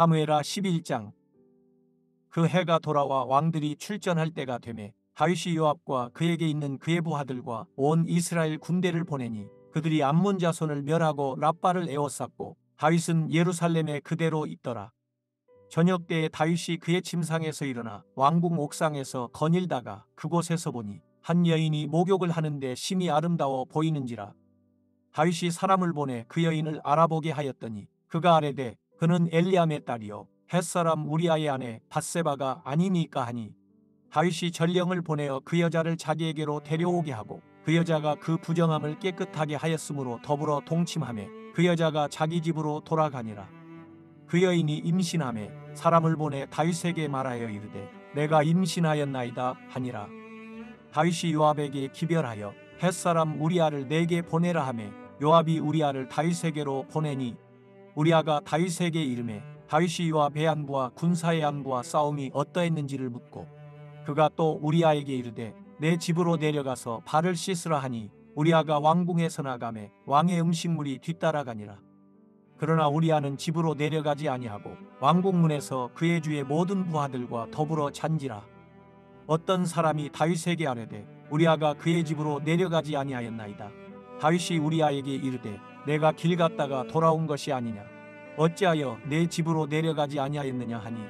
사무엘하 11장. 그 해가 돌아와 왕들이 출전할 때가 되매 다윗이 요압과 그에게 있는 그의 부하들과 온 이스라엘 군대를 보내니 그들이 암몬 자손을 멸하고 랍바를 에워쌌고 다윗은 예루살렘에 그대로 있더라. 저녁 때에 다윗이 그의 침상에서 일어나 왕궁 옥상에서 거닐다가 그곳에서 보니 한 여인이 목욕을 하는데 심히 아름다워 보이는지라. 다윗이 사람을 보내 그 여인을 알아보게 하였더니 그가 아뢰되 그는 엘리암의 딸이요 햇사람 우리아의 아내 밧세바가 아니니까 하니, 다윗이 전령을 보내어 그 여자를 자기에게로 데려오게 하고 그 여자가 그 부정함을 깨끗하게 하였으므로 더불어 동침하매 그 여자가 자기 집으로 돌아가니라. 그 여인이 임신하매 사람을 보내 다윗에게 말하여 이르되 내가 임신하였나이다 하니라. 다윗이 요압에게 기별하여 햇사람 우리아를 내게 보내라 하매 요압이 우리아를 다윗에게로 보내니, 우리아가 다윗에게 이르매 다윗이 요압의 안부와 군사의 안부와 싸움이 어떠했는지를 묻고 그가 또 우리아에게 이르되 내 집으로 내려가서 발을 씻으라 하니 우리아가 왕궁에서 나가매 왕의 음식물이 뒤따라가니라. 그러나 우리아는 집으로 내려가지 아니하고 왕궁문에서 그의 주의 모든 부하들과 더불어 잔지라. 어떤 사람이 다윗에게 아뢰되 우리아가 그의 집으로 내려가지 아니하였나이다. 다윗이 우리아에게 이르되 내가 길 갔다가 돌아온 것이 아니냐, 어찌하여 내 집으로 내려가지 아니하였느냐 하니,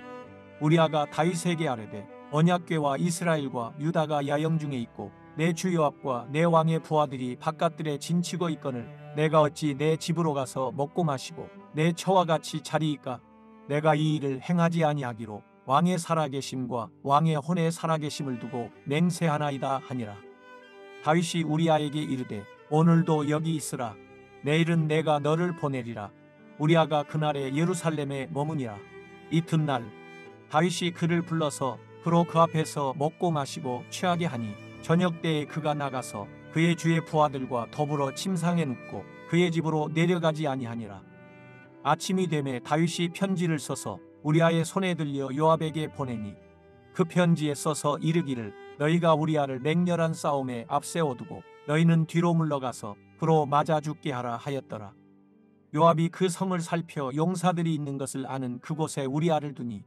우리아가 다윗에게 아뢰되 언약궤와 이스라엘과 유다가 야영 중에 있고 내 주 요압과 내 왕의 부하들이 바깥들에 진치고 있거늘 내가 어찌 내 집으로 가서 먹고 마시고 내 처와 같이 자리이까. 내가 이 일을 행하지 아니하기로 왕의 살아계심과 왕의 혼의 살아계심을 두고 맹세하나이다 하니라. 다윗이 우리아에게 이르되 오늘도 여기 있으라. 내일은 내가 너를 보내리라. 우리아가 그날에 예루살렘에 머무니라. 이튿날 다윗이 그를 불러서 그로 그 앞에서 먹고 마시고 취하게 하니 저녁 때에 그가 나가서 그의 주의 부하들과 더불어 침상에 눕고 그의 집으로 내려가지 아니하니라. 아침이 되매 다윗이 편지를 써서 우리아의 손에 들려 요압에게 보내니, 그 편지에 써서 이르기를 너희가 우리아를 맹렬한 싸움에 앞세워두고 너희는 뒤로 물러가서 그로 맞아 죽게 하라 하였더라. 요압이 그 성을 살펴 용사들이 있는 것을 아는 그곳에 우리아를 두니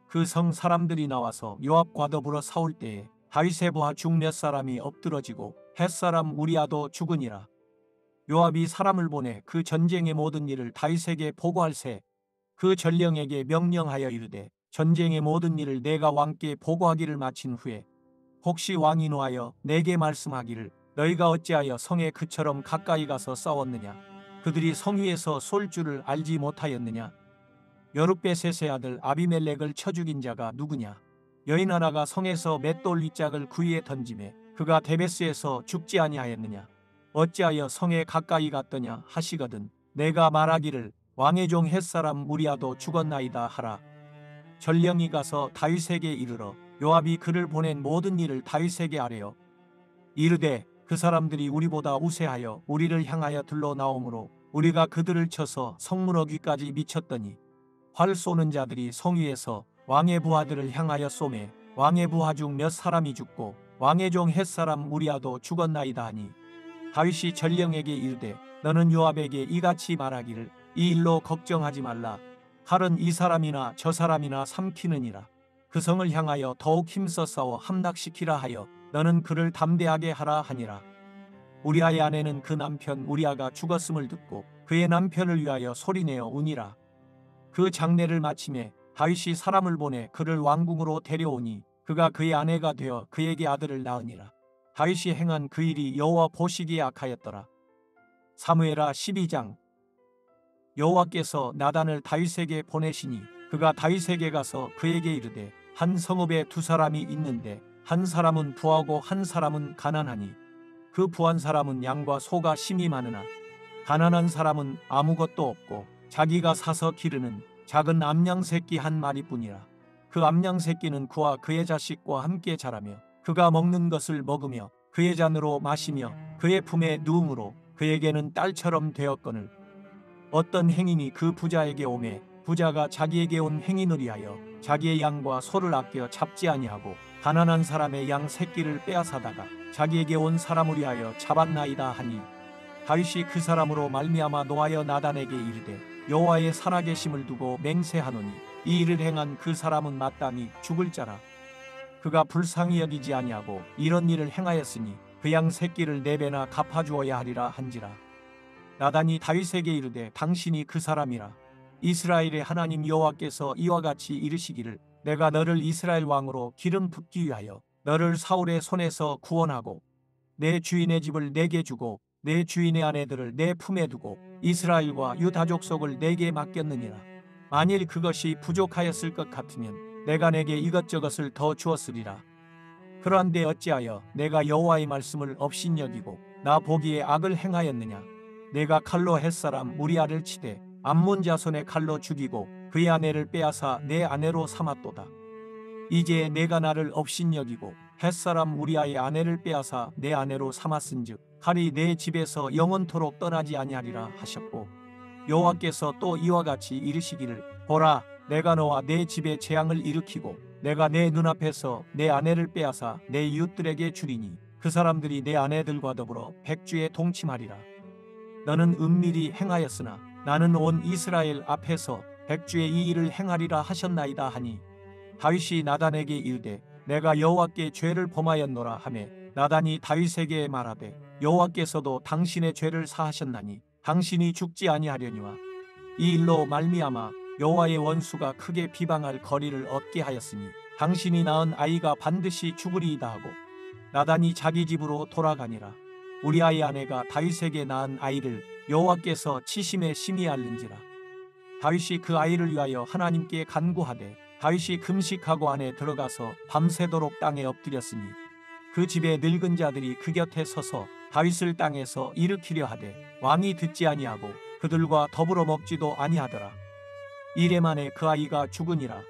그 성 사람들이 나와서 요압과 더불어 싸울 때에 다윗의 부하 중 몇 사람이 엎드러지고 햇사람 우리아도 죽으니라. 요압이 사람을 보내 그 전쟁의 모든 일을 다윗에게 보고할세 그 전령에게 명령하여 이르되 전쟁의 모든 일을 내가 왕께 보고하기를 마친 후에 혹시 왕이 노하여 내게 말씀하기를 너희가 어찌하여 성에 그처럼 가까이 가서 싸웠느냐, 그들이 성 위에서 쏠 줄을 알지 못하였느냐. 여룻베셋의 아들 아비멜렉을 쳐 죽인 자가 누구냐. 여인 하나가 성에서 맷돌 윗짝을 그 위에 던지매 그가 데베스에서 죽지 아니하였느냐. 어찌하여 성에 가까이 갔더냐 하시거든 내가 말하기를 왕의 종 햇사람 우리아도 죽었나이다 하라. 전령이 가서 다윗에게 이르러 요압이 그를 보낸 모든 일을 다윗에게 아뢰어 이르되 그 사람들이 우리보다 우세하여 우리를 향하여 들러 나오므로 우리가 그들을 쳐서 성문어귀까지 미쳤더니 활 쏘는 자들이 성 위에서 왕의 부하들을 향하여 쏘매 왕의 부하 중 몇 사람이 죽고 왕의 종 햇사람 우리아도 죽었나이다 하니, 다윗이 전령에게 이르되 너는 요압에게 이같이 말하기를 이 일로 걱정하지 말라. 칼은 이 사람이나 저 사람이나 삼키느니라. 그 성을 향하여 더욱 힘써 싸워 함락시키라 하여 너는 그를 담대하게 하라 하니라. 우리아의 아내는 그 남편 우리아가 죽었음을 듣고 그의 남편을 위하여 소리내어 우니라. 그 장례를 마침에 다윗이 사람을 보내 그를 왕궁으로 데려오니 그가 그의 아내가 되어 그에게 아들을 낳으니라. 다윗이 행한 그 일이 여호와 보시기에 악하였더라. 사무엘하 12장. 여호와께서 나단을 다윗에게 보내시니 그가 다윗에게 가서 그에게 이르되 한 성읍에 두 사람이 있는데 한 사람은 부하고 한 사람은 가난하니 그 부한 사람은 양과 소가 심히 많으나 가난한 사람은 아무것도 없고 자기가 사서 기르는 작은 암양 새끼 한 마리뿐이라. 그 암양 새끼는 그와 그의 자식과 함께 자라며 그가 먹는 것을 먹으며 그의 잔으로 마시며 그의 품에 누움으로 그에게는 딸처럼 되었거늘 어떤 행인이 그 부자에게 오매 부자가 자기에게 온 행인을 위하여 자기의 양과 소를 아껴 잡지 아니하고 가난한 사람의 양 새끼를 빼앗아다가 자기에게 온 사람을 위하여 잡았나이다 하니, 다윗이 그 사람으로 말미암아 노하여 나단에게 이르되 여호와의 살아계심을 두고 맹세하노니 이 일을 행한 그 사람은 마땅히 죽을 자라. 그가 불쌍히 여기지 아니하고 이런 일을 행하였으니 그 양 새끼를 4배나 갚아주어야 하리라 한지라. 나단이 다윗에게 이르되 당신이 그 사람이라. 이스라엘의 하나님 여호와께서 이와 같이 이르시기를 내가 너를 이스라엘 왕으로 기름 붓기 위하여 너를 사울의 손에서 구원하고 내 주인의 집을 내게 주고 내 주인의 아내들을 내 품에 두고 이스라엘과 유다 족속을 내게 맡겼느니라. 만일 그것이 부족하였을 것 같으면 내가 내게 이것저것을 더 주었으리라. 그러한데 어찌하여 내가 여호와의 말씀을 업신여기고 나 보기에 악을 행하였느냐. 내가 칼로 햇사람 우리아를 치되 암몬 자손의 칼로 죽이고 그의 아내를 빼앗아 내 아내로 삼았도다. 이제 내가 나를 업신여기고 햇사람 우리아의 아내를 빼앗아 내 아내로 삼았은즉 칼이 내 집에서 영원토록 떠나지 아니하리라 하셨고, 여호와께서 또 이와 같이 이르시기를 보라, 내가 너와 내 집에 재앙을 일으키고 내가 내 눈앞에서 내 아내를 빼앗아 내 이웃들에게 주리니 그 사람들이 내 아내들과 더불어 백주에 동침하리라. 너는 은밀히 행하였으나 나는 온 이스라엘 앞에서 백주의 이 일을 행하리라 하셨나이다 하니, 다윗이 나단에게 이르되 내가 여호와께 죄를 범하였노라 하매 나단이 다윗에게 말하되 여호와께서도 당신의 죄를 사하셨나니 당신이 죽지 아니하려니와 이 일로 말미암아 여호와의 원수가 크게 비방할 거리를 얻게 하였으니 당신이 낳은 아이가 반드시 죽으리이다 하고 나단이 자기 집으로 돌아가니라. 우리아의 아내가 다윗에게 낳은 아이를 여호와께서 치심에 심히 알는지라. 다윗이 그 아이를 위하여 하나님께 간구하되 다윗이 금식하고 안에 들어가서 밤새도록 땅에 엎드렸으니 그 집의 늙은 자들이 그 곁에 서서 다윗을 땅에서 일으키려 하되 왕이 듣지 아니하고 그들과 더불어 먹지도 아니하더라. 이레 만에 그 아이가 죽으니라.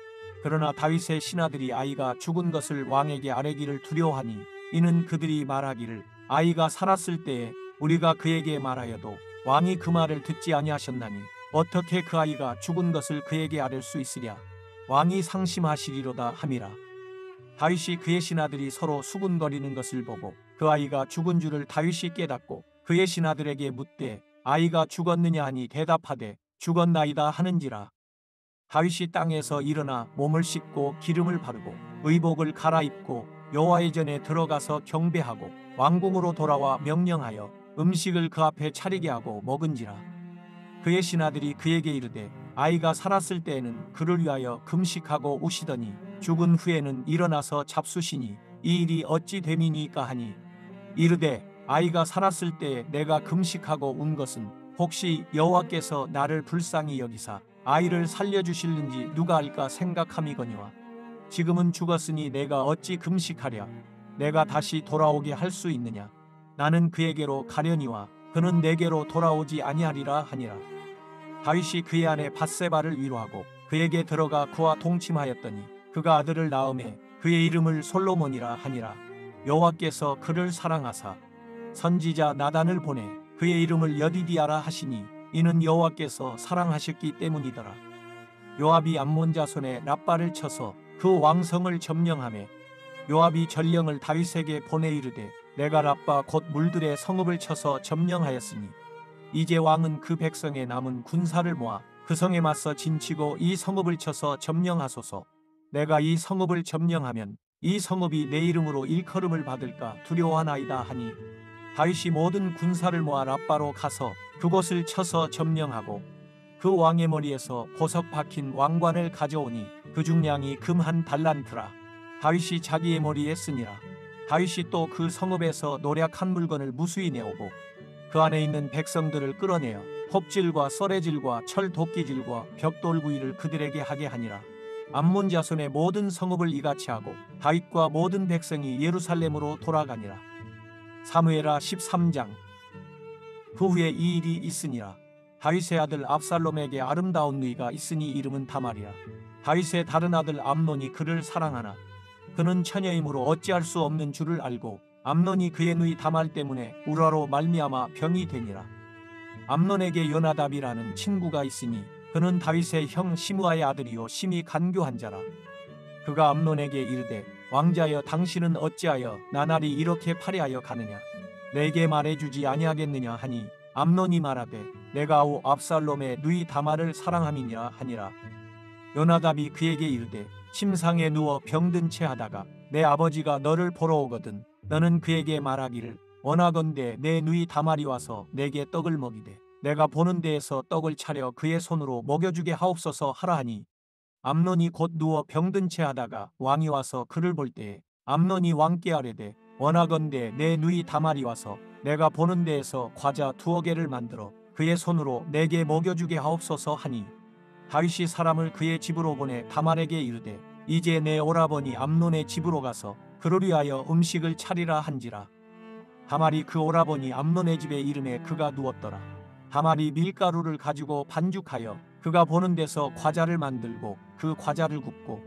그러나 다윗의 신하들이 아이가 죽은 것을 왕에게 아뢰기를 두려워하니 이는 그들이 말하기를 아이가 살았을 때에 우리가 그에게 말하여도 왕이 그 말을 듣지 아니하셨나니 어떻게 그 아이가 죽은 것을 그에게 아뢰 수 있으랴. 왕이 상심하시리로다 함이라. 다윗이 그의 신하들이 서로 수군거리는 것을 보고 그 아이가 죽은 줄을 다윗이 깨닫고 그의 신하들에게 묻되 아이가 죽었느냐 하니 대답하되 죽었나이다 하는지라. 다윗이 땅에서 일어나 몸을 씻고 기름을 바르고 의복을 갈아입고 여호와의 전에 들어가서 경배하고 왕궁으로 돌아와 명령하여 음식을 그 앞에 차리게 하고 먹은지라. 그의 신하들이 그에게 이르되 아이가 살았을 때에는 그를 위하여 금식하고 우시더니 죽은 후에는 일어나서 잡수시니 이 일이 어찌 됨이니까 하니, 이르되 아이가 살았을 때에 내가 금식하고 운 것은 혹시 여호와께서 나를 불쌍히 여기사 아이를 살려주실는지 누가 알까 생각함이거니와 지금은 죽었으니 내가 어찌 금식하랴. 내가 다시 돌아오게 할 수 있느냐. 나는 그에게로 가려니와 그는 내게로 돌아오지 아니하리라 하니라. 다윗이 그의 아내 밧세바를 위로하고 그에게 들어가 그와 동침하였더니 그가 아들을 낳음에 그의 이름을 솔로몬이라 하니라. 여호와께서 그를 사랑하사 선지자 나단을 보내 그의 이름을 여디디아라 하시니 이는 여호와께서 사랑하셨기 때문이더라. 요압이 암몬 자손의 랍바를 쳐서 그 왕성을 점령하며 요압이 전령을 다윗에게 보내 이르되 내가 랍바 곧 물들의 성읍을 쳐서 점령하였으니 이제 왕은 그 백성의 남은 군사를 모아 그 성에 맞서 진치고 이 성읍을 쳐서 점령하소서. 내가 이 성읍을 점령하면 이 성읍이 내 이름으로 일컬음을 받을까 두려워하나이다 하니, 다윗이 모든 군사를 모아 랍바로 가서 그곳을 쳐서 점령하고 그 왕의 머리에서 보석 박힌 왕관을 가져오니 그 중량이 금 한 달란트라. 다윗이 자기의 머리에 쓰니라. 다윗이 또 그 성읍에서 노략한 물건을 무수히 내오고 그 안에 있는 백성들을 끌어내어 홉질과 썰해질과 철 도끼질과 벽돌구이를 그들에게 하게 하니라. 암몬 자손의 모든 성읍을 이같이 하고 다윗과 모든 백성이 예루살렘으로 돌아가니라. 사무엘하 13장. 그 후에 이 일이 있으니라. 다윗의 아들 압살롬에게 아름다운 누이가 있으니 이름은 다말이라. 다윗의 다른 아들 암논이 그를 사랑하나 그는 처녀이므로 어찌할 수 없는 줄을 알고 암논이 그의 누이 다말 때문에 우라로 말미암아 병이 되니라. 암논에게 요나답이라는 친구가 있으니 그는 다윗의 형 시므아의 아들이요 심히 간교한 자라. 그가 암논에게 이르되 왕자여 당신은 어찌하여 나날이 이렇게 파리하여 가느냐. 내게 말해주지 아니하겠느냐 하니 암논이 말하되 내가 아우 압살롬의 누이 다말을 사랑함이니라 하니라. 요나답이 그에게 이르되 침상에 누워 병든 채 하다가 내 아버지가 너를 보러 오거든 너는 그에게 말하기를 원하건대 내 누이 다말이 와서 내게 떡을 먹이되 내가 보는 데에서 떡을 차려 그의 손으로 먹여주게 하옵소서 하라 하니 암논이 곧 누워 병든 채 하다가 왕이 와서 그를 볼 때에 암논이 왕께 아뢰되 원하건대 내 누이 다말이 와서 내가 보는 데에서 과자 2개를 만들어 그의 손으로 내게 먹여주게 하옵소서 하니 다윗이 사람을 그의 집으로 보내 다말에게 이르되 이제 내 오라버니 암논의 집으로 가서 그를 위하여 음식을 차리라 한지라. 다말이 그 오라버니 암논의 집에 이름에 그가 누웠더라. 다말이 밀가루를 가지고 반죽하여 그가 보는 데서 과자를 만들고 그 과자를 굽고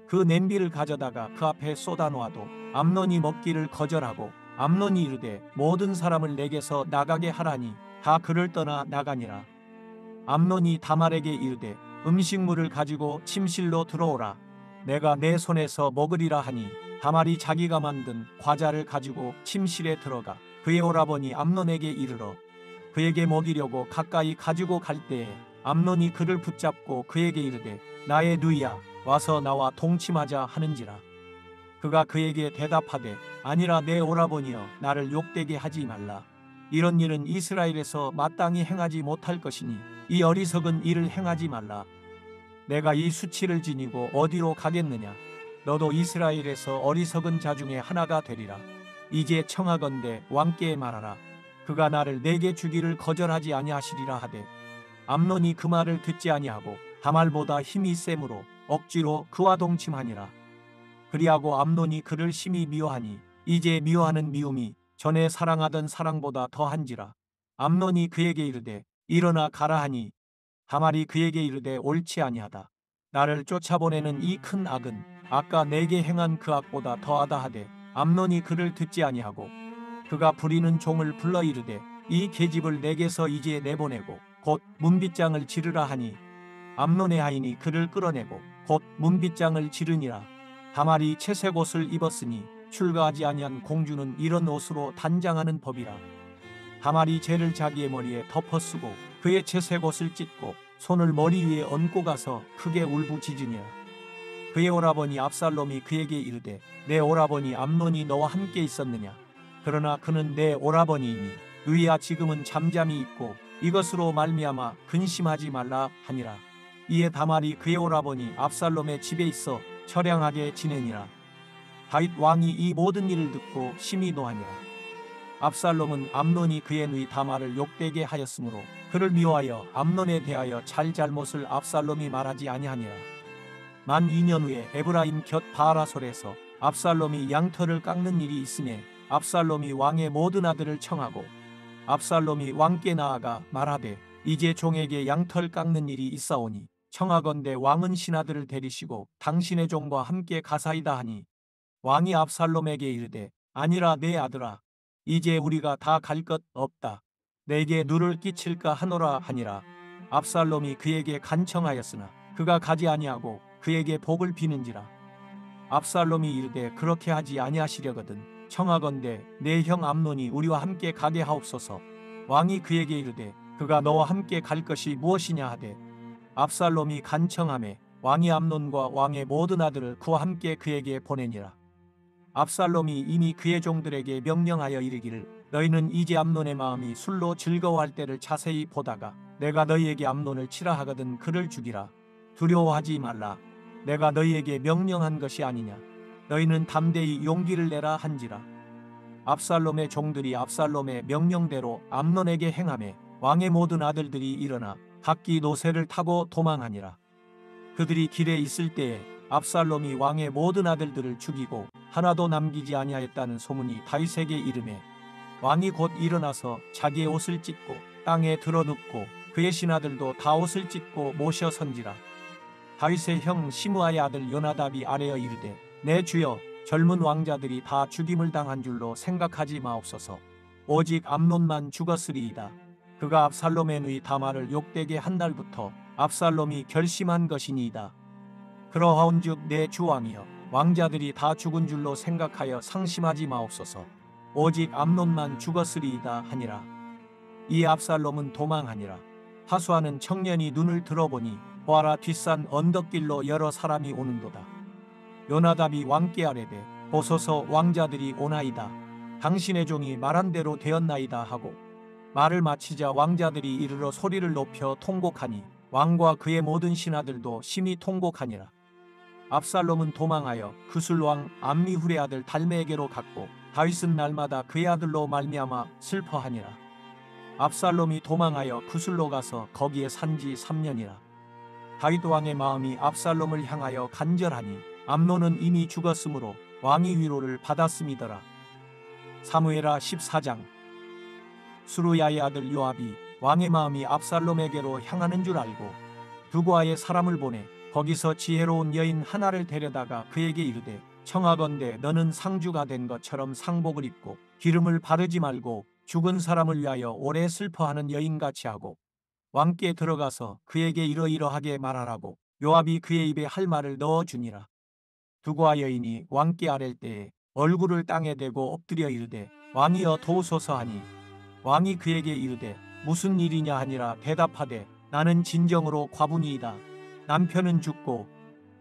그 냄비를 가져다가 그 앞에 쏟아 놓아도 암논이 먹기를 거절하고 암논이 이르되 모든 사람을 내게서 나가게 하라니 다 그를 떠나 나가니라. 암논이 다말에게 이르되 음식물을 가지고 침실로 들어오라. 내가 내 손에서 먹으리라 하니 다말이 자기가 만든 과자를 가지고 침실에 들어가 그의 오라버니 암논에게 이르러 그에게 먹이려고 가까이 가지고 갈 때에 암논이 그를 붙잡고 그에게 이르되 나의 누이야 와서 나와 동침하자 하는지라. 그가 그에게 대답하되 아니라 내 오라버니여 나를 욕되게 하지 말라. 이런 일은 이스라엘에서 마땅히 행하지 못할 것이니 이 어리석은 일을 행하지 말라. 내가 이 수치를 지니고 어디로 가겠느냐. 너도 이스라엘에서 어리석은 자 중에 하나가 되리라. 이제 청하건대 왕께 말하라. 그가 나를 내게 주기를 거절하지 아니하시리라 하되 암논이 그 말을 듣지 아니하고 다말보다 힘이 세므로 억지로 그와 동침하니라. 그리하고 암논이 그를 심히 미워하니 이제 미워하는 미움이 전에 사랑하던 사랑보다 더한지라. 암논이 그에게 이르되 일어나 가라 하니 다말이 그에게 이르되 옳지 아니하다. 나를 쫓아보내는 이 큰 악은 아까 내게 행한 그 악보다 더하다 하되 암논이 그를 듣지 아니하고 그가 부리는 종을 불러 이르되 이 계집을 내게서 이제 내보내고 곧 문빗장을 지르라 하니 암논의 하인이 그를 끌어내고 곧 문빗장을 지르니라. 다말이 채색 옷을 입었으니 출가하지 아니한 공주는 이런 옷으로 단장하는 법이라. 다말이 재를 자기의 머리에 덮어쓰고 그의 채색 옷을 찢고 손을 머리 위에 얹고 가서 크게 울부짖으니라. 그의 오라버니 압살롬이 그에게 이르되 내 오라버니 암논이 너와 함께 있었느냐. 그러나 그는 내 오라버니이니 누이야 지금은 잠잠히 있고 이것으로 말미암아 근심하지 말라 하니라. 이에 다말이 그의 오라버니 압살롬의 집에 있어 처량하게 지내니라. 다윗 왕이 이 모든 일을 듣고 심히 노하니라. 압살롬은 암논이 그의 누이 다말을 욕되게 하였으므로 그를 미워하여 암논에 대하여 잘잘못을 압살롬이 말하지 아니하니라. 만 2년 후에 에브라임 곁 바알하솔에서 압살롬이 양털을 깎는 일이 있음에 압살롬이 왕의 모든 아들을 청하고 압살롬이 왕께 나아가 말하되 이제 종에게 양털 깎는 일이 있사오니 청하건대 왕은 신하들을 데리시고 당신의 종과 함께 가사이다 하니 왕이 압살롬에게 이르되 아니라 내 아들아 이제 우리가 다 갈 것 없다. 내게 누를 끼칠까 하노라 하니라. 압살롬이 그에게 간청하였으나 그가 가지 아니하고 그에게 복을 비는지라. 압살롬이 이르되 그렇게 하지 아니하시려거든 청하건대 내 형 암논이 우리와 함께 가게 하옵소서. 왕이 그에게 이르되 그가 너와 함께 갈 것이 무엇이냐 하되 압살롬이 간청하매 왕이 암논과 왕의 모든 아들을 그와 함께 그에게 보내니라. 압살롬이 이미 그의 종들에게 명령하여 이르기를 너희는 이제 암논의 마음이 술로 즐거워할 때를 자세히 보다가 내가 너희에게 암논을 치라 하거든 그를 죽이라. 두려워하지 말라. 내가 너희에게 명령한 것이 아니냐. 너희는 담대히 용기를 내라 한지라. 압살롬의 종들이 압살롬의 명령대로 암논에게 행하매 왕의 모든 아들들이 일어나 각기 노새를 타고 도망하니라. 그들이 길에 있을 때에 압살롬이 왕의 모든 아들들을 죽이고 하나도 남기지 아니하였다는 소문이 다윗에게 이르매 왕이 곧 일어나서 자기의 옷을 찢고 땅에 드러눕고 그의 신하들도 다 옷을 찢고 모셔 선지라. 다윗의 형 시므아의 아들 요나답이 아뢰어 이르되 내 주여 젊은 왕자들이 다 죽임을 당한 줄로 생각하지 마옵소서. 오직 암논만 죽었으리이다. 그가 압살롬의 누이 다말을 욕되게 한 날부터 압살롬이 결심한 것이니이다. 그러하온즉 내 주왕이여 왕자들이 다 죽은 줄로 생각하여 상심하지 마옵소서. 오직 암논만 죽었으리이다 하니라. 이 압살롬은 도망하니라. 하수아는 청년이 눈을 들어보니 보아라, 뒷산 언덕길로 여러 사람이 오는도다. 요나답이 왕께 아뢰되 보소서, 왕자들이 오나이다. 당신의 종이 말한 대로 되었나이다 하고 말을 마치자 왕자들이 이르러 소리를 높여 통곡하니 왕과 그의 모든 신하들도 심히 통곡하니라. 압살롬은 도망하여 그술왕 암미훌의 아들 달메에게로 갔고 다윗은 날마다 그의 아들로 말미암아 슬퍼하니라. 압살롬이 도망하여 그술로 가서 거기에 산지 3년이라. 다윗 왕의 마음이 압살롬을 향하여 간절하니 암논은 이미 죽었으므로 왕이 위로를 받았음이더라. 사무엘하 14장. 수루야의 아들 요압이 왕의 마음이 압살롬에게로 향하는 줄 알고 두고아의 사람을 보내 거기서 지혜로운 여인 하나를 데려다가 그에게 이르되 청하건대 너는 상주가 된 것처럼 상복을 입고 기름을 바르지 말고 죽은 사람을 위하여 오래 슬퍼하는 여인같이 하고 왕께 들어가서 그에게 이러이러하게 말하라고 요압이 그의 입에 할 말을 넣어주니라. 두고아 여인이 왕께 아랠 때에 얼굴을 땅에 대고 엎드려 이르되 왕이여 도우소서 하니 왕이 그에게 이르되 무슨 일이냐 하니라. 대답하되 나는 진정으로 과부니이다. 남편은 죽고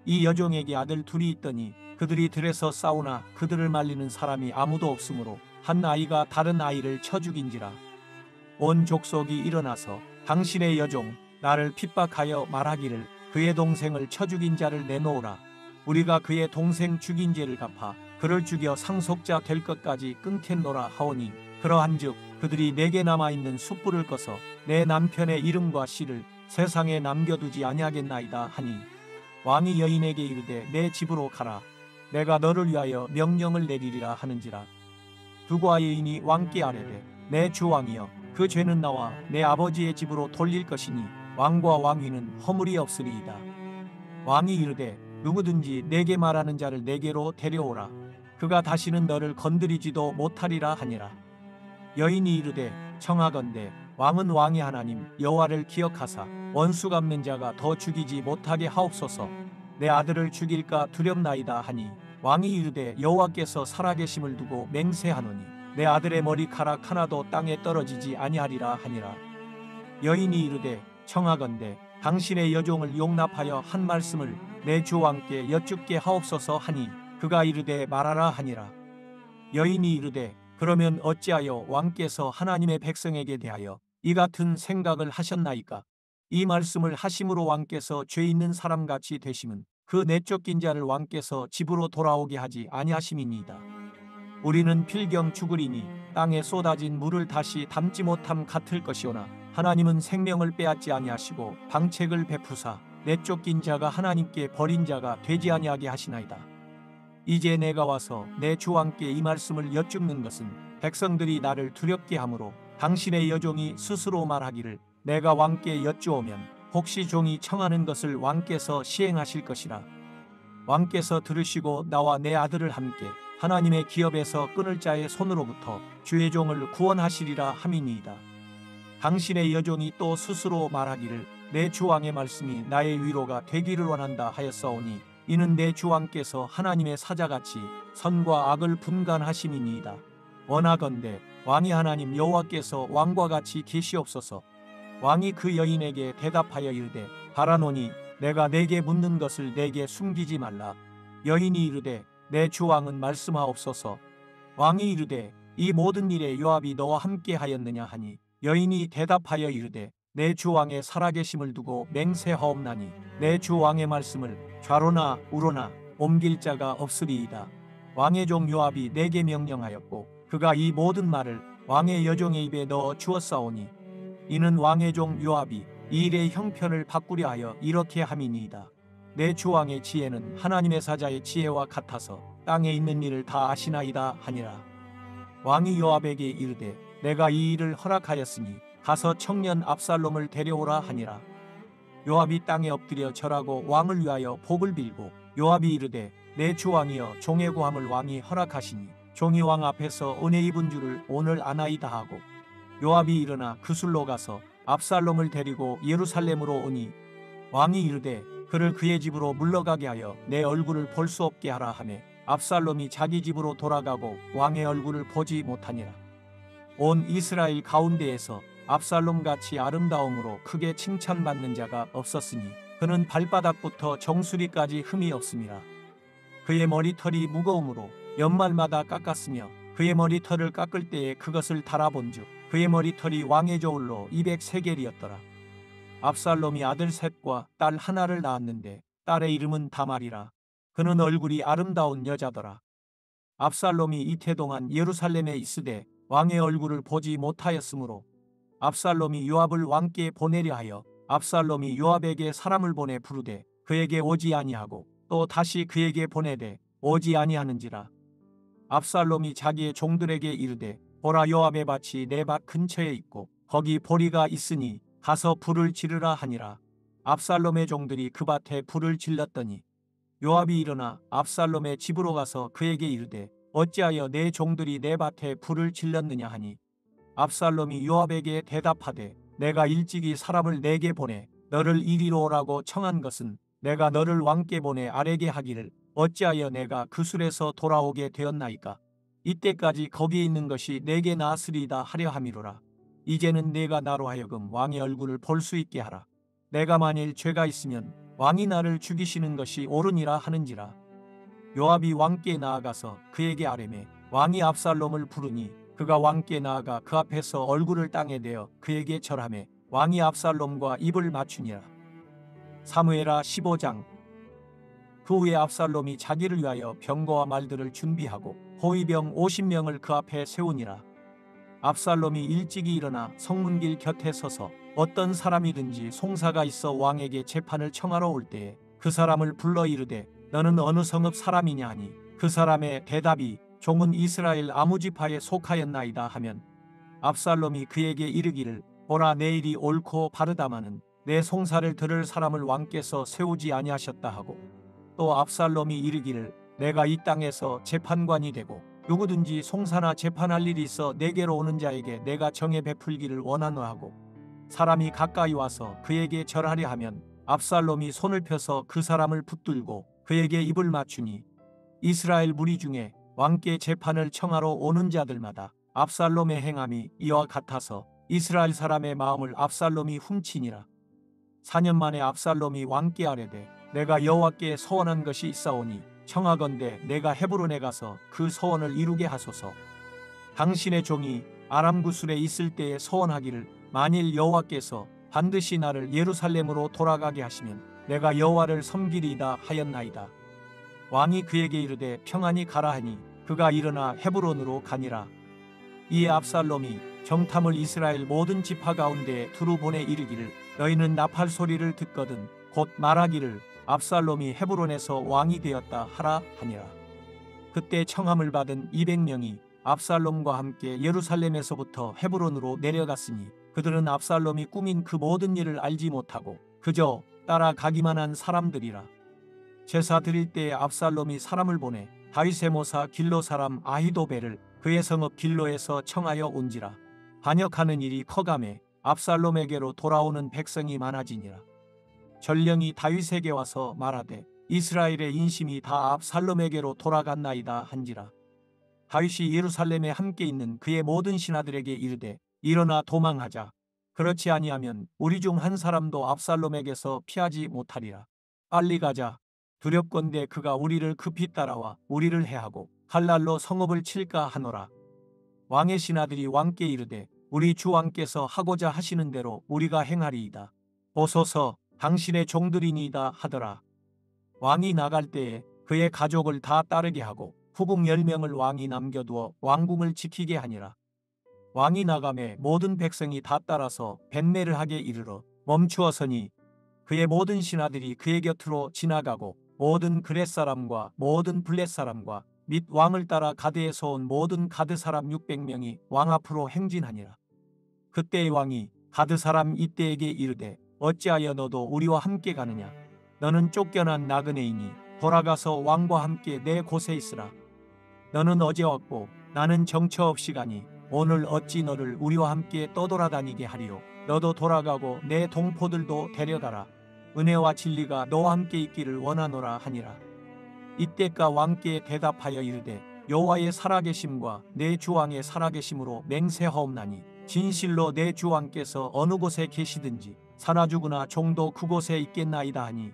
이 여종에게 아들 둘이 있더니 그들이 들에서 싸우나 그들을 말리는 사람이 아무도 없으므로 한 아이가 다른 아이를 쳐 죽인지라. 온 족속이 일어나서 당신의 여종 나를 핍박하여 말하기를 그의 동생을 쳐 죽인 자를 내놓으라. 우리가 그의 동생 죽인 죄를 갚아 그를 죽여 상속자 될 것까지 끊겠노라 하오니 그러한즉 그들이 내게 남아있는 숯불을 꺼서 내 남편의 이름과 씨를 세상에 남겨두지 아니하겠나이다 하니 왕이 여인에게 이르되 내 집으로 가라. 내가 너를 위하여 명령을 내리리라 하는지라. 두고아 여인이 왕께 아뢰되 내 주 왕이여 그 죄는 나와 내 아버지의 집으로 돌릴 것이니 왕과 왕위는 허물이 없으리이다. 왕이 이르되 누구든지 내게 말하는 자를 내게로 데려오라. 그가 다시는 너를 건드리지도 못하리라 하니라. 여인이 이르되 청하건대 왕은 왕의 하나님 여호와를 기억하사 원수 갚는 자가 더 죽이지 못하게 하옵소서. 내 아들을 죽일까 두렵나이다 하니 왕이 이르되 여호와께서 살아계심을 두고 맹세하노니 내 아들의 머리카락 하나도 땅에 떨어지지 아니하리라 하니라. 여인이 이르되 청하건대 당신의 여종을 용납하여 한 말씀을 내 주 왕께 여쭙게 하옵소서 하니 그가 이르되 말하라 하니라. 여인이 이르되 그러면 어찌하여 왕께서 하나님의 백성에게 대하여 이 같은 생각을 하셨나이까? 이 말씀을 하심으로 왕께서 죄 있는 사람같이 되심은 그 내쫓긴 자를 왕께서 집으로 돌아오게 하지 아니하심이니이다. 우리는 필경 죽으리니 땅에 쏟아진 물을 다시 담지 못함 같을 것이오나 하나님은 생명을 빼앗지 아니하시고 방책을 베푸사 내쫓긴 자가 하나님께 버린 자가 되지 아니하게 하시나이다. 이제 내가 와서 내 주 왕께 이 말씀을 여쭙는 것은 백성들이 나를 두렵게 하므로 당신의 여종이 스스로 말하기를 내가 왕께 여쭈오면 혹시 종이 청하는 것을 왕께서 시행하실 것이라. 왕께서 들으시고 나와 내 아들을 함께 하나님의 기업에서 끊을 자의 손으로부터 주의 종을 구원하시리라 함이니이다. 당신의 여종이 또 스스로 말하기를 내 주 왕의 말씀이 나의 위로가 되기를 원한다 하였사오니 이는 내 주 왕께서 하나님의 사자같이 선과 악을 분간하심이니이다. 원하건대 왕이 하나님 여호와께서 왕과 같이 계시옵소서. 왕이 그 여인에게 대답하여 이르되 바라노니 내가 내게 묻는 것을 내게 숨기지 말라. 여인이 이르되 내 주 왕은 말씀하옵소서. 왕이 이르되 이 모든 일에 요압이 너와 함께 하였느냐 하니 여인이 대답하여 이르되 내 주 왕의 살아계심을 두고 맹세하옵나니 내 주 왕의 말씀을 좌로나 우로나 옮길 자가 없으리이다. 왕의 종 요압이 내게 명령하였고 그가 이 모든 말을 왕의 여종의 입에 넣어 주었사오니 이는 왕의 종 요압이 이 일의 형편을 바꾸려 하여 이렇게 함이니이다. 내 주 왕의 지혜는 하나님의 사자의 지혜와 같아서 땅에 있는 일을 다 아시나이다 하니라. 왕이 요압에게 이르되 내가 이 일을 허락하였으니 가서 청년 압살롬을 데려오라 하니라. 요압이 땅에 엎드려 절하고 왕을 위하여 복을 빌고 요압이 이르되 내 주 왕이여 종의 고함을 왕이 허락하시니 종이 왕 앞에서 은혜 입은 줄을 오늘 아나이다 하고 요압이 일어나 그술로 가서 압살롬을 데리고 예루살렘으로 오니 왕이 이르되 그를 그의 집으로 물러가게 하여 내 얼굴을 볼 수 없게 하라 하매 압살롬이 자기 집으로 돌아가고 왕의 얼굴을 보지 못하니라. 온 이스라엘 가운데에서 압살롬같이 아름다움으로 크게 칭찬받는 자가 없었으니 그는 발바닥부터 정수리까지 흠이 없습니다. 그의 머리털이 무거우므로 연말마다 깎았으며 그의 머리털을 깎을 때에 그것을 달아본즉 그의 머리털이 왕의 저울로 200세겔이었더라. 압살롬이 아들 셋과 딸 하나를 낳았는데 딸의 이름은 다말이라. 그는 얼굴이 아름다운 여자더라. 압살롬이 이태 동안 예루살렘에 있으되 왕의 얼굴을 보지 못하였으므로 압살롬이 요압을 왕께 보내려 하여 압살롬이 요압에게 사람을 보내 부르되 그에게 오지 아니하고 또 다시 그에게 보내되 오지 아니하는지라. 압살롬이 자기의 종들에게 이르되 보라, 요압의 밭이 내 밭 근처에 있고 거기 보리가 있으니 가서 불을 지르라 하니라. 압살롬의 종들이 그 밭에 불을 질렀더니 요압이 일어나 압살롬의 집으로 가서 그에게 이르되 어찌하여 내 종들이 내 밭에 불을 질렀느냐 하니 압살롬이 요압에게 대답하되 내가 일찍이 사람을 내게 보내 너를 이리로 오라고 청한 것은 내가 너를 왕께 보내 아뢰게 하기를 어찌하여 내가 그 술에서 돌아오게 되었나이까. 이때까지 거기에 있는 것이 내게 나으리이다 하려 함이로라. 이제는 내가 나로 하여금 왕의 얼굴을 볼 수 있게 하라. 내가 만일 죄가 있으면 왕이 나를 죽이시는 것이 옳으니라 하는지라. 요압이 왕께 나아가서 그에게 아뢰매 왕이 압살롬을 부르니 그가 왕께 나아가 그 앞에서 얼굴을 땅에 대어 그에게 절하매 왕이 압살롬과 입을 맞추니라. 사무엘하 15장. 그 후에 압살롬이 자기를 위하여 병거와 말들을 준비하고 호위병 50명을 그 앞에 세우니라. 압살롬이 일찍이 일어나 성문길 곁에 서서 어떤 사람이든지 송사가 있어 왕에게 재판을 청하러 올 때에 그 사람을 불러 이르되 너는 어느 성읍 사람이냐 하니 그 사람의 대답이 종은 이스라엘 아무 지파에 속하였나이다 하면 압살롬이 그에게 이르기를 보라, 내 일이 옳고 바르다마는 내 송사를 들을 사람을 왕께서 세우지 아니하셨다 하고 또 압살롬이 이르기를 내가 이 땅에서 재판관이 되고 누구든지 송사나 재판할 일이 있어 내게로 오는 자에게 내가 정해 베풀기를 원하노 하고 사람이 가까이 와서 그에게 절하려 하면 압살롬이 손을 펴서 그 사람을 붙들고 그에게 입을 맞추니 이스라엘 무리 중에 왕께 재판을 청하러 오는 자들마다 압살롬의 행함이 이와 같아서 이스라엘 사람의 마음을 압살롬이 훔치니라. 4년 만에 압살롬이 왕께 아뢰되 내가 여호와께 서원한 것이 있사오니 청하건대 내가 헤브론에 가서 그 서원을 이루게 하소서. 당신의 종이 아람 구술에 있을 때에 서원하기를 만일 여호와께서 반드시 나를 예루살렘으로 돌아가게 하시면 내가 여호와를 섬기리이다 하였나이다. 왕이 그에게 이르되 평안히 가라 하니 그가 일어나 헤브론으로 가니라. 이에 압살롬이 정탐을 이스라엘 모든 지파 가운데 두루 보내 이르기를 너희는 나팔 소리를 듣거든 곧 말하기를 압살롬이 헤브론에서 왕이 되었다 하라 하니라. 그때 청함을 받은 200명이 압살롬과 함께 예루살렘에서부터 헤브론으로 내려갔으니 그들은 압살롬이 꾸민 그 모든 일을 알지 못하고 그저 따라가기만 한 사람들이라. 제사 드릴 때에 압살롬이 사람을 보내 다윗의 모사 길로 사람 아히도벨을 그의 성읍 길로에서 청하여 온지라. 반역하는 일이 커가매 압살롬에게로 돌아오는 백성이 많아지니라. 전령이 다윗에게 와서 말하되 이스라엘의 인심이 다 압살롬에게로 돌아갔나이다 한지라. 다윗이 예루살렘에 함께 있는 그의 모든 신하들에게 이르되 일어나 도망하자. 그렇지 아니하면 우리 중 한 사람도 압살롬에게서 피하지 못하리라. 빨리 가자. 두렵건대 그가 우리를 급히 따라와 우리를 해하고 칼날로 성읍을 칠까 하노라. 왕의 신하들이 왕께 이르되 우리 주 왕께서 하고자 하시는 대로 우리가 행하리이다. 보소서 당신의 종들이니이다 하더라. 왕이 나갈 때에 그의 가족을 다 따르게 하고 후궁 10명을 왕이 남겨두어 왕궁을 지키게 하니라. 왕이 나가매 모든 백성이 다 따라서 벤매를 하게 이르러 멈추어서니 그의 모든 신하들이 그의 곁으로 지나가고 모든 그렛 사람과 모든 블렛 사람과 및 왕을 따라 가드에서 온 모든 가드 사람 600명이 왕 앞으로 행진하니라. 그때의 왕이 가드 사람 이때에게 이르되 어찌하여 너도 우리와 함께 가느냐. 너는 쫓겨난 나그네이니 돌아가서 왕과 함께 내 곳에 있으라. 너는 어제 왔고 나는 정처 없이 가니 오늘 어찌 너를 우리와 함께 떠돌아다니게 하리요. 너도 돌아가고 내 동포들도 데려가라. 은혜와 진리가 너와 함께 있기를 원하노라 하니라. 이때가 왕께 대답하여 이르되 여호와의 살아계심과 내 주왕의 살아계심으로 맹세하옵나니 진실로 내 주왕께서 어느 곳에 계시든지 사나 죽으나 종도 그곳에 있겠나이다 하니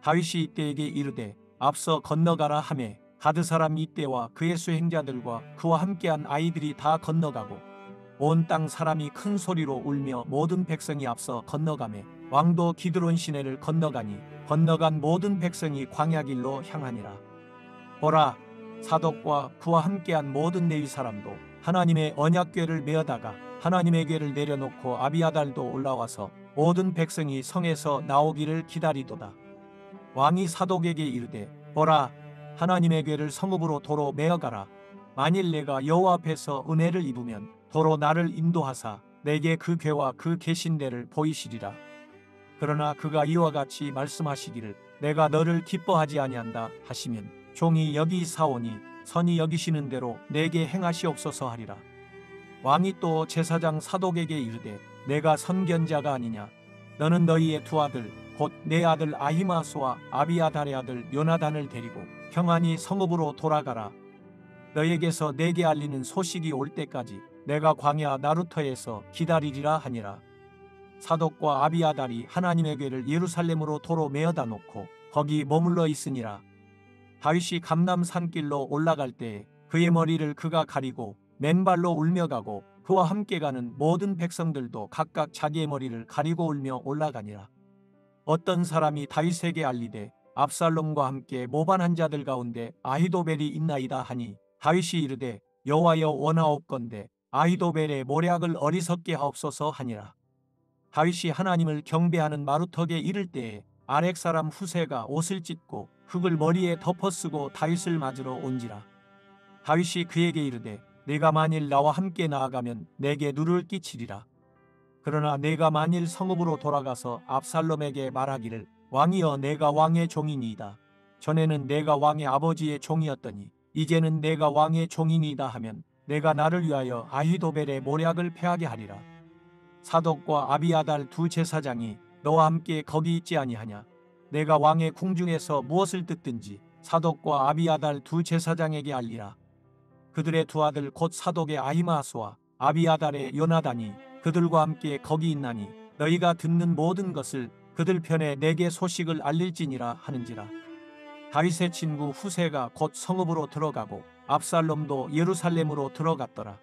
다윗이 이때에게 이르되 앞서 건너가라 하매 가드 사람 이때와 그의 수행자들과 그와 함께한 아이들이 다 건너가고 온 땅 사람이 큰 소리로 울며 모든 백성이 앞서 건너가매 왕도 기드론 시내를 건너가니 건너간 모든 백성이 광야길로 향하니라. 보라, 사독과 그와 함께한 모든 레위 사람도 하나님의 언약궤를 메어다가 하나님의 궤를 내려놓고 아비아달도 올라와서 모든 백성이 성에서 나오기를 기다리도다. 왕이 사독에게 이르되 보라, 하나님의 궤를 성읍으로 도로 메어가라. 만일 내가 여호와 앞에서 은혜를 입으면 도로 나를 인도하사 내게 그 궤와 그 계신대를 보이시리라. 그러나 그가 이와 같이 말씀하시기를 내가 너를 기뻐하지 아니한다 하시면 종이 여기 사오니 선이 여기시는 대로 내게 행하시옵소서 하리라. 왕이 또 제사장 사독에게 이르되 내가 선견자가 아니냐. 너는 너희의 두 아들 곧 내 아들 아히마스와 아비아달의 아들 요나단을 데리고 평안히 성읍으로 돌아가라. 너에게서 내게 알리는 소식이 올 때까지 내가 광야 나루터에서 기다리리라 하니라. 사독과 아비아달이 하나님의 궤를 예루살렘으로 도로 메어다 놓고 거기 머물러 있으니라. 다윗이 감람 산길로 올라갈 때에 그의 머리를 그가 가리고 맨발로 울며 가고 그와 함께 가는 모든 백성들도 각각 자기의 머리를 가리고 울며 올라가니라. 어떤 사람이 다윗에게 알리되 압살롬과 함께 모반한 자들 가운데 아히도벨이 있나이다 하니 다윗이 이르되 여호와여 원하옵건대 아히도벨의 모략을 어리석게 하옵소서 하니라. 다윗이 하나님을 경배하는 마루턱에 이를 때에 아렉 사람 후세가 옷을 찢고 흙을 머리에 덮어쓰고 다윗을 맞으러 온지라. 다윗이 그에게 이르되 내가 만일 나와 함께 나아가면 내게 누를 끼치리라. 그러나 내가 만일 성읍으로 돌아가서 압살롬에게 말하기를 왕이여 내가 왕의 종이니이다. 전에는 내가 왕의 아버지의 종이었더니 이제는 내가 왕의 종이니이다 하면 내가 나를 위하여 아히도벨의 모략을 패하게 하리라. 사독과 아비아달 두 제사장이 너와 함께 거기 있지 아니하냐. 내가 왕의 궁중에서 무엇을 듣든지 사독과 아비아달 두 제사장에게 알리라. 그들의 두 아들 곧 사독의 아히마스와 아비아달의 요나단이 그들과 함께 거기 있나니 너희가 듣는 모든 것을 그들 편에 내게 소식을 알릴지니라 하는지라. 다윗의 친구 후세가 곧 성읍으로 들어가고 압살롬도 예루살렘으로 들어갔더라.